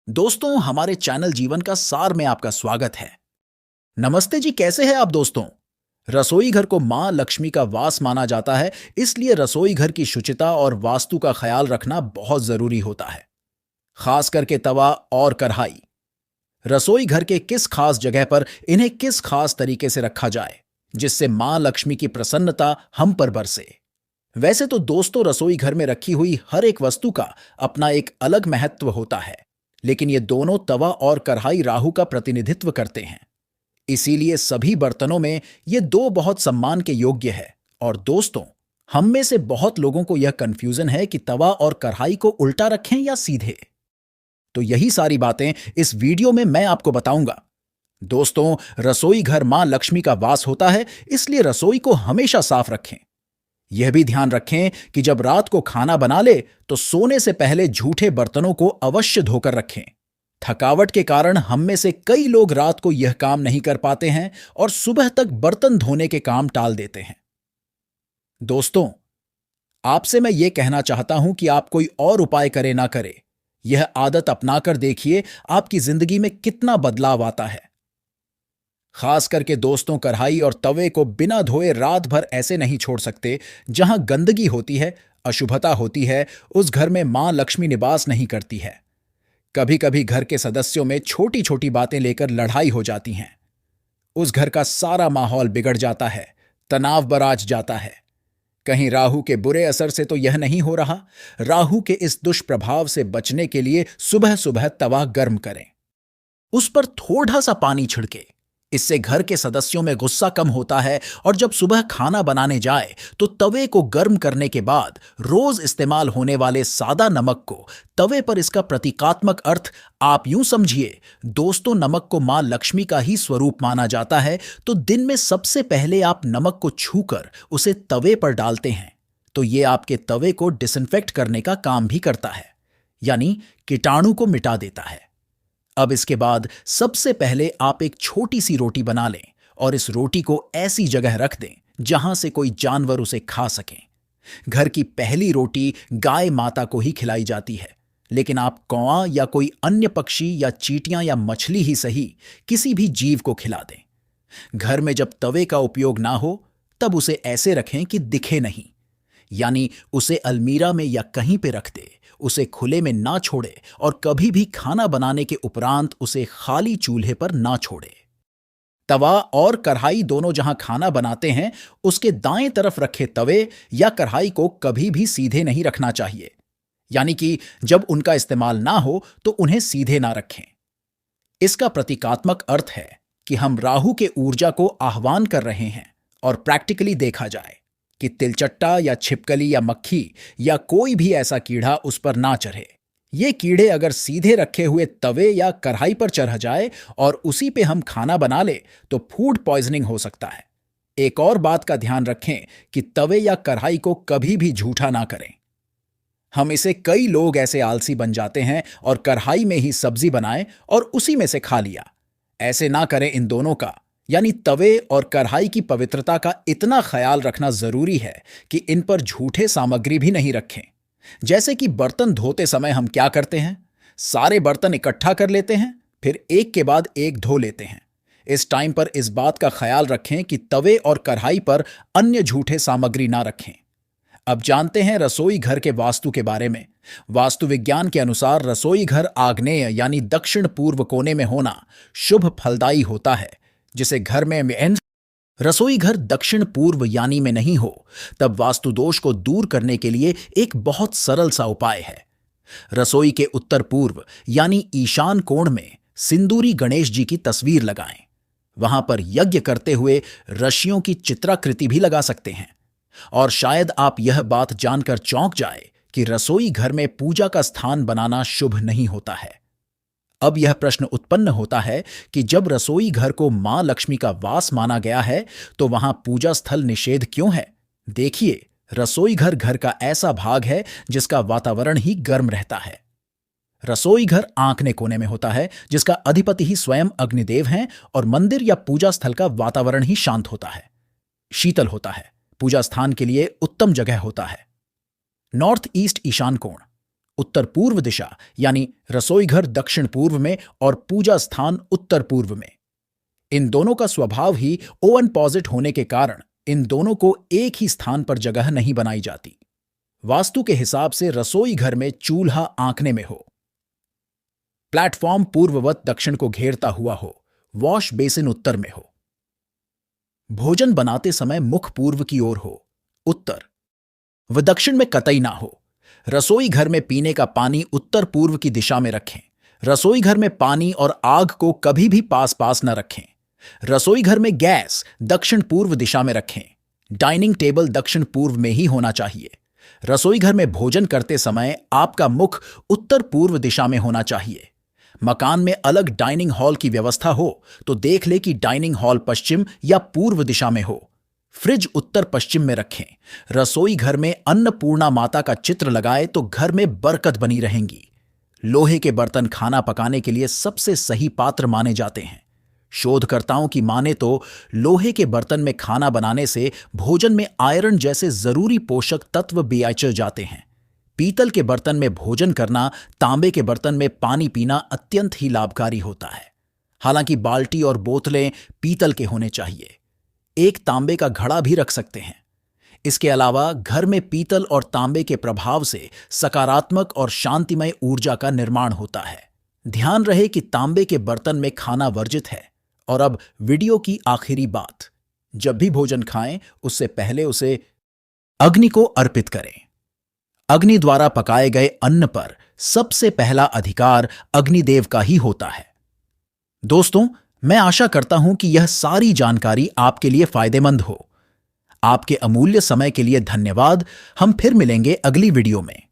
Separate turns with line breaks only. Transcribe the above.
दोस्तों, हमारे चैनल जीवन का सार में आपका स्वागत है। नमस्ते जी, कैसे हैं आप दोस्तों? रसोई घर को मां लक्ष्मी का वास माना जाता है, इसलिए रसोई घर की शुचिता और वास्तु का ख्याल रखना बहुत जरूरी होता है। खास करके तवा और कढ़ाई। रसोई घर के किस खास जगह पर इन्हें किस खास तरीके से रखा जाए जिससे मां लक्ष्मी की प्रसन्नता हम पर बरसे। वैसे तो दोस्तों, रसोई घर में रखी हुई हर एक वस्तु का अपना एक अलग महत्व होता है, लेकिन ये दोनों तवा और कढ़ाई राहु का प्रतिनिधित्व करते हैं। इसीलिए सभी बर्तनों में ये दो बहुत सम्मान के योग्य है। और दोस्तों, हम में से बहुत लोगों को यह कंफ्यूजन है कि तवा और कढ़ाई को उल्टा रखें या सीधे। तो यही सारी बातें इस वीडियो में मैं आपको बताऊंगा। दोस्तों, रसोई घर मां लक्ष्मी का वास होता है, इसलिए रसोई को हमेशा साफ रखें। यह भी ध्यान रखें कि जब रात को खाना बना ले तो सोने से पहले झूठे बर्तनों को अवश्य धोकर रखें। थकावट के कारण हम में से कई लोग रात को यह काम नहीं कर पाते हैं और सुबह तक बर्तन धोने के काम टाल देते हैं। दोस्तों, आपसे मैं यह कहना चाहता हूं कि आप कोई और उपाय करे ना करे, यह आदत अपनाकर देखिए आपकी जिंदगी में कितना बदलाव आता है। खास करके दोस्तों, कढ़ाई और तवे को बिना धोए रात भर ऐसे नहीं छोड़ सकते। जहां गंदगी होती है, अशुभता होती है, उस घर में मां लक्ष्मी निवास नहीं करती है। कभी कभी घर के सदस्यों में छोटी छोटी बातें लेकर लड़ाई हो जाती हैं। उस घर का सारा माहौल बिगड़ जाता है, तनाव बराज जाता है। कहीं राहु के बुरे असर से तो यह नहीं हो रहा। राहु के इस दुष्प्रभाव से बचने के लिए सुबह सुबह तवा गर्म करें, उस पर थोड़ा सा पानी छिड़के। इससे घर के सदस्यों में गुस्सा कम होता है। और जब सुबह खाना बनाने जाए तो तवे को गर्म करने के बाद रोज इस्तेमाल होने वाले सादा नमक को तवे पर, इसका प्रतीकात्मक अर्थ आप यूं समझिए। दोस्तों, नमक को मां लक्ष्मी का ही स्वरूप माना जाता है, तो दिन में सबसे पहले आप नमक को छूकर उसे तवे पर डालते हैं तो ये आपके तवे को डिसइंफेक्ट करने का काम भी करता है, यानी कीटाणु को मिटा देता है। अब इसके बाद सबसे पहले आप एक छोटी सी रोटी बना लें और इस रोटी को ऐसी जगह रख दें जहां से कोई जानवर उसे खा सके। घर की पहली रोटी गाय माता को ही खिलाई जाती है, लेकिन आप कौवा या कोई अन्य पक्षी या चींटियां या मछली ही सही, किसी भी जीव को खिला दें। घर में जब तवे का उपयोग ना हो तब उसे ऐसे रखें कि दिखे नहीं, यानी उसे अलमीरा में या कहीं पे रख दे, उसे खुले में ना छोड़े और कभी भी खाना बनाने के उपरांत उसे खाली चूल्हे पर ना छोड़े। तवा और कढ़ाई दोनों जहां खाना बनाते हैं, उसके दाएं तरफ रखे तवे या कढ़ाई को कभी भी सीधे नहीं रखना चाहिए, यानी कि जब उनका इस्तेमाल ना हो तो उन्हें सीधे ना रखें। इसका प्रतीकात्मक अर्थ है कि हम राहु के ऊर्जा को आह्वान कर रहे हैं। और प्रैक्टिकली देखा जाए कि तिलचट्टा या छिपकली या मक्खी या कोई भी ऐसा कीड़ा उस पर ना चढ़े। ये कीड़े अगर सीधे रखे हुए तवे या कढ़ाई पर चढ़ जाए और उसी पे हम खाना बना ले तो फूड पॉइजनिंग हो सकता है। एक और बात का ध्यान रखें कि तवे या कढ़ाई को कभी भी झूठा ना करें। हम इसे कई लोग ऐसे आलसी बन जाते हैं और कढ़ाई में ही सब्जी बनाए और उसी में से खा लिया। ऐसे ना करें। इन दोनों का, यानी तवे और कढ़ाई की पवित्रता का इतना ख्याल रखना जरूरी है कि इन पर झूठे सामग्री भी नहीं रखें। जैसे कि बर्तन धोते समय हम क्या करते हैं, सारे बर्तन इकट्ठा कर लेते हैं, फिर एक के बाद एक धो लेते हैं। इस टाइम पर इस बात का ख्याल रखें कि तवे और कढ़ाई पर अन्य झूठे सामग्री ना रखें। अब जानते हैं रसोई घर के वास्तु के बारे में। वास्तु विज्ञान के अनुसार रसोई घर आग्नेय यानी दक्षिण पूर्व कोने में होना शुभ फलदायी होता है। जिसे घर में रसोई घर दक्षिण पूर्व यानी में नहीं हो, तब वास्तु दोष को दूर करने के लिए एक बहुत सरल सा उपाय है। रसोई के उत्तर पूर्व यानी ईशान कोण में सिंदूरी गणेश जी की तस्वीर लगाएं। वहां पर यज्ञ करते हुए ऋषियों की चित्राकृति भी लगा सकते हैं। और शायद आप यह बात जानकर चौंक जाए कि रसोई घर में पूजा का स्थान बनाना शुभ नहीं होता है। अब यह प्रश्न उत्पन्न होता है कि जब रसोई घर को मां लक्ष्मी का वास माना गया है तो वहां पूजा स्थल निषेध क्यों है? देखिए, रसोई घर घर का ऐसा भाग है जिसका वातावरण ही गर्म रहता है। रसोई घर आंकने कोने में होता है, जिसका अधिपति ही स्वयं अग्निदेव हैं, और मंदिर या पूजा स्थल का वातावरण ही शांत होता है, शीतल होता है, पूजा स्थान के लिए उत्तम जगह होता है। नॉर्थ ईस्ट ईशान कोण उत्तर पूर्व दिशा यानी रसोई घर दक्षिण पूर्व में और पूजा स्थान उत्तर पूर्व में। इन दोनों का स्वभाव ही ओवन पॉजिट होने के कारण इन दोनों को एक ही स्थान पर जगह नहीं बनाई जाती। वास्तु के हिसाब से रसोई घर में चूल्हा आंकने में हो, प्लेटफॉर्म पूर्ववत दक्षिण को घेरता हुआ हो, वॉश बेसिन उत्तर में हो, भोजन बनाते समय मुख पूर्व की ओर हो, उत्तर व दक्षिण में कतई ना हो। रसोई घर में पीने का पानी उत्तर पूर्व की दिशा में रखें। रसोई घर में पानी और आग को कभी भी पास पास न रखें। रसोई घर में गैस दक्षिण पूर्व दिशा में रखें। डाइनिंग टेबल दक्षिण पूर्व में ही होना चाहिए। रसोई घर में भोजन करते समय आपका मुख उत्तर पूर्व दिशा में होना चाहिए। मकान में अलग डाइनिंग हॉल की व्यवस्था हो तो देख ले कि डाइनिंग हॉल पश्चिम या पूर्व दिशा में हो। फ्रिज उत्तर पश्चिम में रखें। रसोई घर में अन्नपूर्णा माता का चित्र लगाए तो घर में बरकत बनी रहेंगी। लोहे के बर्तन खाना पकाने के लिए सबसे सही पात्र माने जाते हैं। शोधकर्ताओं की माने तो लोहे के बर्तन में खाना बनाने से भोजन में आयरन जैसे जरूरी पोषक तत्व बेअचर जाते हैं। पीतल के बर्तन में भोजन करना, तांबे के बर्तन में पानी पीना अत्यंत ही लाभकारी होता है। हालांकि बाल्टी और बोतलें पीतल के होने चाहिए। एक तांबे का घड़ा भी रख सकते हैं। इसके अलावा घर में पीतल और तांबे के प्रभाव से सकारात्मक और शांतिमय ऊर्जा का निर्माण होता है। ध्यान रहे कि तांबे के बर्तन में खाना वर्जित है। और अब वीडियो की आखिरी बात, जब भी भोजन खाएं उससे पहले उसे अग्नि को अर्पित करें। अग्नि द्वारा पकाए गए अन्न पर सबसे पहला अधिकार अग्निदेव का ही होता है। दोस्तों, मैं आशा करता हूं कि यह सारी जानकारी आपके लिए फायदेमंद हो। आपके अमूल्य समय के लिए धन्यवाद। हम फिर मिलेंगे अगली वीडियो में।